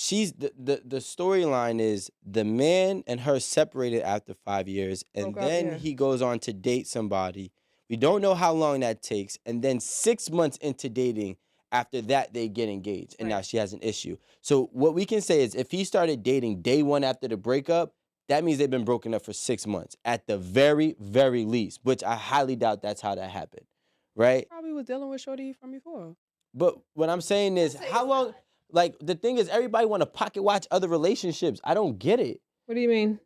she's the storyline is the man and her separated after 5 years, and Broke up, then yeah. he goes on to date somebody. We don't know how long that takes, and then 6 months into dating, after that they get engaged, and now Right. she has an issue. So what we can say is, if he started dating day one after the breakup, that means they've been broken up for 6 months at the very, very least. Which I highly doubt that's how that happened, right? Probably was dealing with shorty from before. But what I'm saying is, Let's say how it's long? not. Like, the thing is, everybody want to pocket watch other relationships. I don't get it. What do you mean?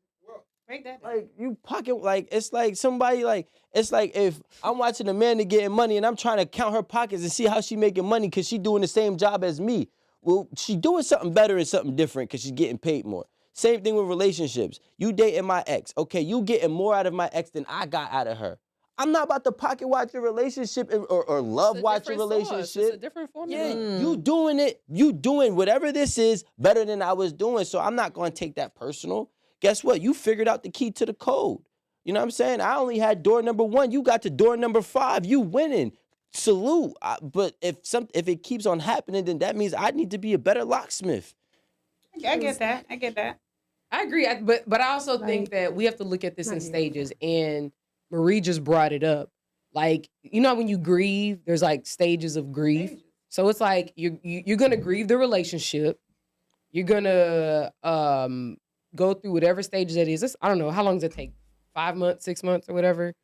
Break that down. Like, you pocket, like, it's like somebody, like, it's like if I'm watching Amanda getting money and I'm trying to count her pockets and see how she making money because she doing the same job as me. Well, she doing something better and something different because she's getting paid more. Same thing with relationships. You dating my ex. Okay, you getting more out of my ex than I got out of her. I'm not about to pocket watch your relationship or love watch your relationship. It's a different formula. Yeah, you doing it. You doing whatever this is better than I was doing. So I'm not going to take that personal. Guess what? You figured out the key to the code. You know what I'm saying? I only had door number 1. You got to door number 5. You winning. Salute. But if it keeps on happening, then that means I need to be a better locksmith. I get that. I get that. I agree, but I also think that we have to look at this in stages. And Marie just brought it up. Like, you know, when you grieve, there's like stages of grief. So it's like you're gonna grieve the relationship. You're gonna go through whatever stages that is. I don't know, how long does it take? 5 months, 6 months, or whatever.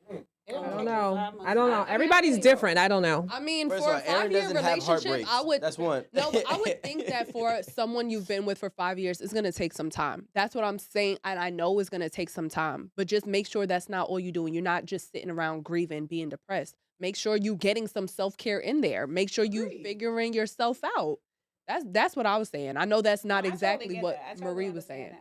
I don't know. Everybody's different. I don't know. I mean, First for of all, a Aaron 5-year doesn't have relationship, heartbreaks. I would. That's one. No, but I would think that for someone you've been with for 5 years, it's gonna take some time. That's what I'm saying, and I know it's gonna take some time. But just make sure that's not all you're doing. You're not just sitting around grieving, being depressed. Make sure you getting some self-care in there. Make sure you figuring yourself out. That's what I was saying. I know that's not exactly what Marie was saying.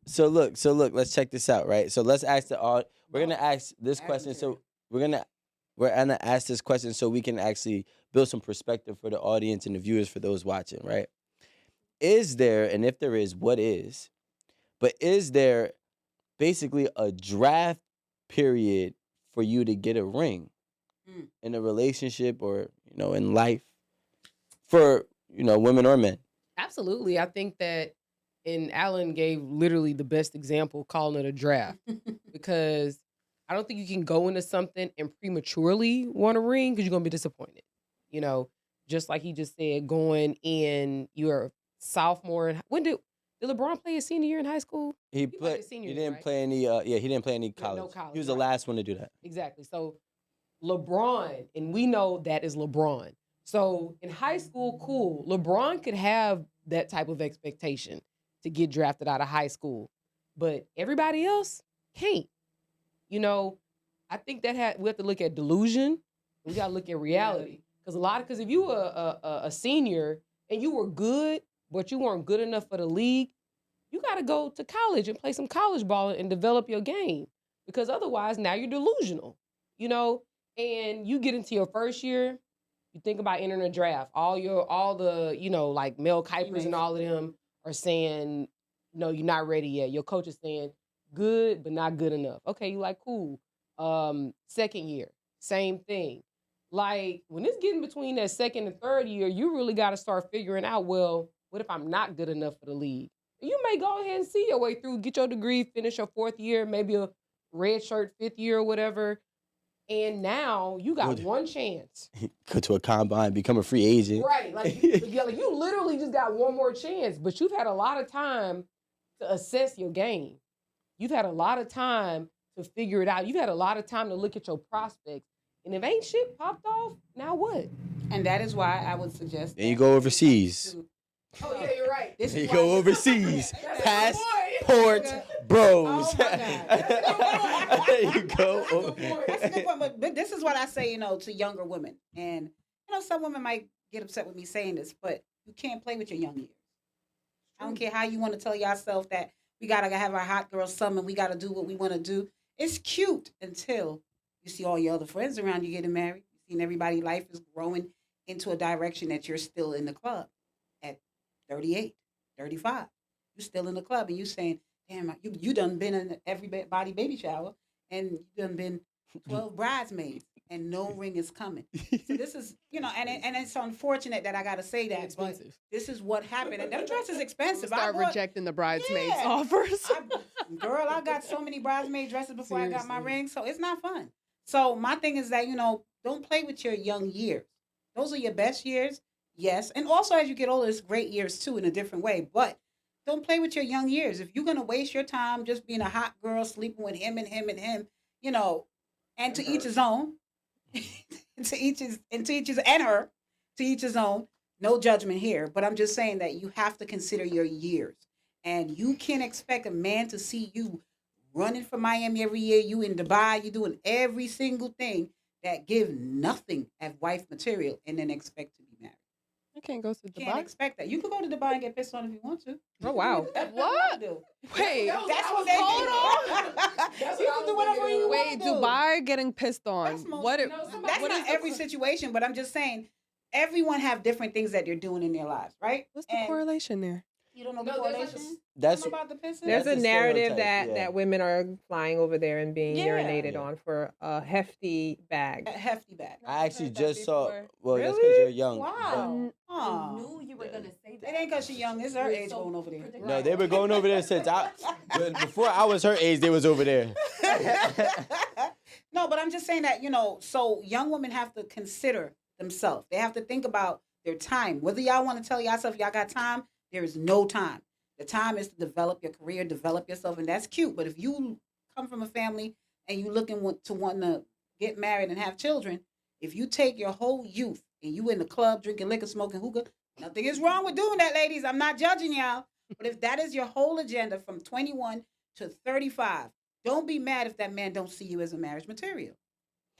So look, let's check this out, right? So let's ask we're gonna ask this question. So we're gonna ask this question so we can actually build some perspective for the audience and the viewers, for those watching, right? Is there, and if there is, what is? But is there basically a draft period for you to get a ring in a relationship or, you know, in life, for, you know, women or men? Absolutely. I think that, and Alan gave literally the best example, calling it a draft, because I don't think you can go into something and prematurely want a ring, because you're going to be disappointed. You know, just like he just said, going in, you're a sophomore. When did LeBron play his senior year in high school? He didn't play any college. No college. He was the last one to do that. Exactly. So LeBron, and we know that is LeBron. So in high school, cool. LeBron could have that type of expectation to get drafted out of high school, but everybody else can't. You know, I think that we have to look at delusion. We got to look at reality, because if you were a senior and you were good, but you weren't good enough for the league, you got to go to college and play some college ball and develop your game, because otherwise now you're delusional. You know, and you get into your first year, you think about entering a draft. All the you know, like Mel Kipers and all of them are saying, no, you're not ready yet. Your coach is saying, good, but not good enough. Okay, you like, cool. Second year, same thing. Like, when it's getting between that second and third year, you really got to start figuring out, well, what if I'm not good enough for the league? You may go ahead and see your way through, get your degree, finish your 4th year, maybe a red shirt 5th year or whatever. And now you got one chance. Go to a combine, become a free agent. Right. Like you literally just got one more chance, but you've had a lot of time to assess your game. You've had a lot of time to figure it out. You've had a lot of time to look at your prospects. And if ain't shit popped off, now what? And that is why I would suggest Then you go overseas. Oh, yeah, you're right. You go overseas. Passport bros. There you go. That's a good point. But this is what I say, you know, to younger women. And, you know, some women might get upset with me saying this, but you can't play with your young years. I don't care how you want to tell yourself that we got to have our hot girl summer, we got to do what we want to do. It's cute until you see all your other friends around you getting married. You've seen everybody's life is growing into a direction that you're still in the club at 38, 35. You're still in the club and you saying, damn, you done been in everybody baby shower and you done been 12 bridesmaids. and no ring is coming. So this is, and it's unfortunate that I got to say that, but this is what happened. And them dresses expensive. Start rejecting the bridesmaids offers. Girl, I got so many bridesmaid dresses before I got my ring, so it's not fun. So my thing is that, don't play with your young years. Those are your best years, yes. And also as you get older, it's great years too in a different way. But don't play with your young years. If you're going to waste your time just being a hot girl, sleeping with him and him and him, and to each his own, to each his and her, to each his own, no judgment here. But I'm just saying that you have to consider your years. And you can't expect a man to see you running for Miami every year, you in Dubai, you doing every single thing that give nothing as wife material and then expect to be married. I can't go to Dubai. Can't expect that. You can go to Dubai and get pissed on if you want to. Oh, wow. What? Wait, that's what they do. You can do whatever you want Wait, to do. Dubai getting pissed on. That's not every situation, but I'm just saying everyone have different things that they're doing in their lives, right? What's the correlation there? You don't know the correlation? That's about the pissing? There's a the narrative stereotype, that women are flying over there and being urinated Yeah. on for a hefty bag. A hefty bag. I actually heard that just saw. before. Well, that's because Really? you're young. Wow. I knew you were gonna say that. It ain't because she's young. It's her age going over there. No, they were going over there since before I was her age. They was over there. No, but I'm just saying that, so young women have to consider themselves. They have to think about their time. Whether y'all want to tell yourself y'all got time, there is no time. The time is to develop your career, develop yourself, and that's cute. But if you come from a family and you looking to want to get married and have children, if you take your whole youth and you in the club drinking liquor, smoking hookah, nothing is wrong with doing that, ladies. I'm not judging y'all. But if that is your whole agenda from 21 to 35, don't be mad if that man don't see you as a marriage material.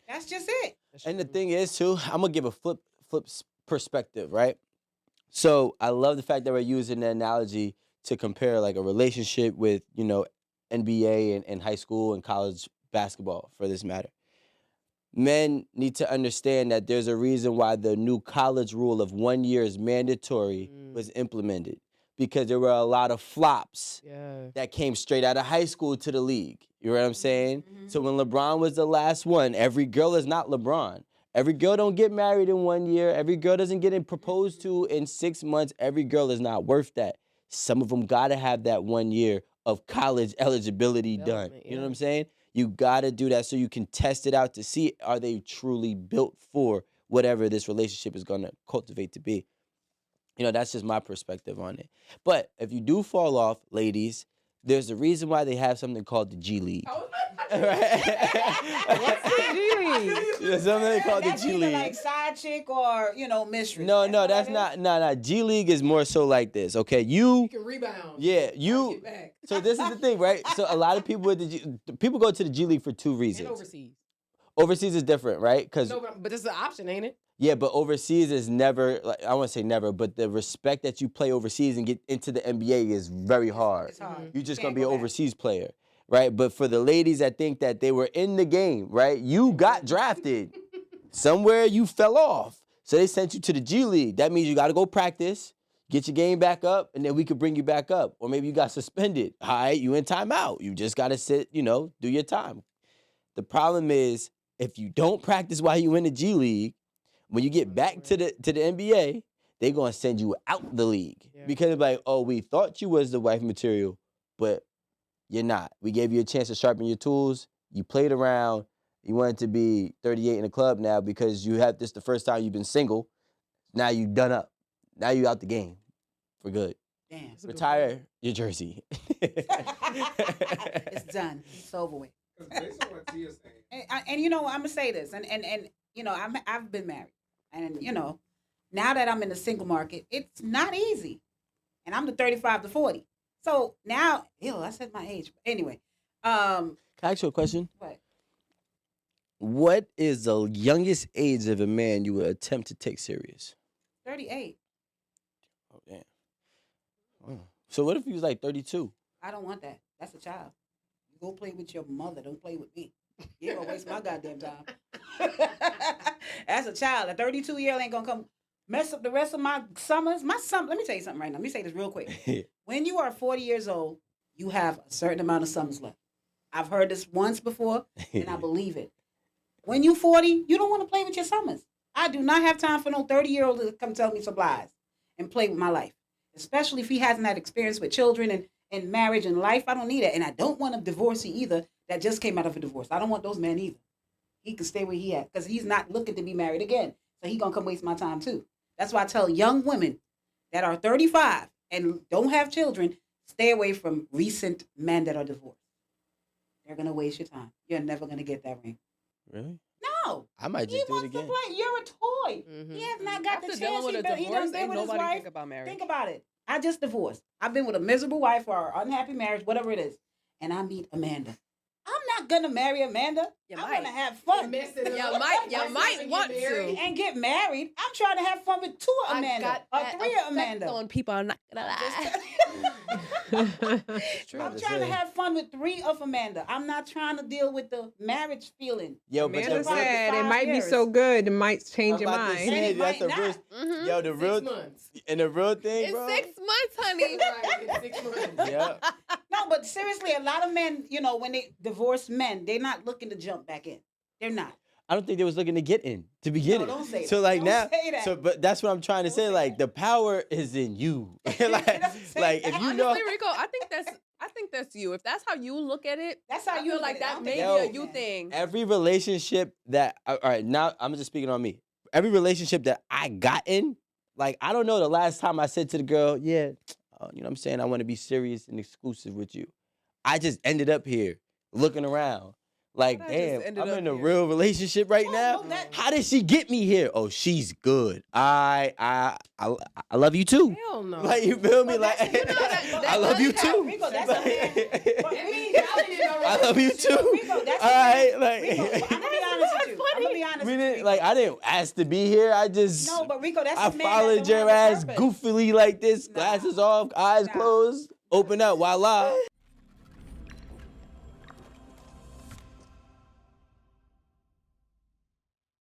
That's just it. And the thing is, too, I'm gonna give a flip perspective, right? So I love the fact that we're using the analogy to compare like a relationship with, NBA and high school and college basketball, for this matter. Men need to understand that there's a reason why the new college rule of 1 year is mandatory was implemented, because there were a lot of flops that came straight out of high school to the league. You know what I'm saying? So when LeBron was the last one, every girl is not LeBron. Every girl don't get married in 1 year. Every girl doesn't get proposed to in 6 months. Every girl is not worth that. Some of them gotta have that 1 year of college eligibility done. You know what I'm saying? You gotta do that so you can test it out to see, are they truly built for whatever this relationship is gonna cultivate to be. That's just my perspective on it. But if you do fall off, ladies, there's a reason why they have something called the G League. What's the G League? There's something called the That's G either League. like side chick or, mistress. No, That's that's not. G League is more so like this. Okay, you can rebound. Yeah, Get back. So this is the thing, right? So a lot of people people go to the G League for two reasons. And overseas. Overseas is different, right? Because No, but this is an option, ain't it? yeah, but overseas is never, like, I won't say never, but the respect that you play overseas and get into the NBA is very hard. It's hard. You're just Can't gonna be an go back. overseas player, right? But for the ladies that think that they were in the game, right? You got drafted. Somewhere you fell off. So they sent you to the G League. That means you gotta go practice, get your game back up, and then we could bring you back up. Or maybe you got suspended. All right, you in timeout. You just gotta sit, do your time. The problem is, if you don't practice while you in the G League, when you get back to the NBA, they gonna send you out the league. Because it's like, oh, we thought you was the wife material, but you're not. We gave you a chance to sharpen your tools. You played around. You wanted to be 38 in the club now because you have this the first time you've been single. Now you done up. Now you out the game for good. Damn. Retire your jersey. It's done. It's over with. Based on what Tia's saying, And I'm gonna say this, and I've been married, and now that I'm in the single market, it's not easy, and I'm the 35 to 40. So now, I said my age. But anyway, Can I ask you a question? what? What is the youngest age of a man you would attempt to take serious? 38. Oh, damn. Oh. So what if he was like 32? I don't want that. That's a child. You go play with your mother. Don't play with me. You ain't gonna waste my goddamn time. As a child, a 32-year-old ain't gonna come mess up the rest of my summers. Let me tell you something right now. Let me say this real quick. When you are 40 years old, you have a certain amount of summers left. I've heard this once before, and I believe it. When you 40, you don't want to play with your summers. I do not have time for no 30-year-old to come tell me some lies and play with my life. Especially if he hasn't had experience with children and marriage and life. I don't need it. And I don't want a divorcee either that just came out of a divorce. I don't want those men either. He can stay where he at because he's not looking to be married again. So he going to come waste my time too. That's why I tell young women that are 35 and don't have children, stay away from recent men that are divorced. They're going to waste your time. You're never going to get that ring. Really? No. I might He just do it wants to again. play. You're a toy. Mhm. He has not got After the dealing chance. with a He divorce, done been ain't with his nobody wife. think about marriage. Think about it. I just divorced. I've been with a miserable wife or an unhappy marriage, whatever it is. And I meet Amanda. I'm not going to marry Amanda. You I'm might. going to have fun. You might want to. And get married. I'm trying to have fun with two Amanda. Or three Amanda. On people, I'm not gonna lie. I'm trying to have fun with three of Amanda. I'm not trying to deal with the marriage feeling. Yo, but Amanda the said it 5 might be years. so good, it might change your I'm about to mind. say, And it that's the might real, not. Mhm. yo, the real, 6 months. and the real thing, It's bro. 6 months, honey. Right, in 6 months. Yeah. No, but seriously, a lot of men, when they divorce men, they're not looking to jump back in. They're not. I don't think they was looking to get in to begin. No, don't say So that. like Don't now, say that. so but that's what I'm trying to Don't say. say Like that. the power is in you. like, Don't say like that. if you know, Honestly, Rico, I think that's you. If that's how you look at it, That's how I you feel look like at it. I that don't may think be Yo. a you thing. every relationship that all right now, I'm just speaking on me. Every relationship that I got in, like I don't know the last time I said to the girl, yeah, you know what I'm saying, I want to be serious and exclusive with you. I just ended up here looking around. Like, But I just damn, ended I'm up in a here. real relationship right No, now. no, that- How did she get me here? Oh, she's good. I love you too. Hell no. Like you feel me? But Like that's- you know that- I love you does happen. too. Rico, that's a man. But That we- means y'all ain't in no I love you relationship. too. Rico, that's All a man. right, like Rico, I'm gonna be honest with you. I'm gonna be honest we with you. didn't like. I didn't ask to be here. I just No, but Rico, that's I a man that followed don't your have a ass purpose. goofily like this, Nah. glasses off, eyes Nah. closed, open up, voila.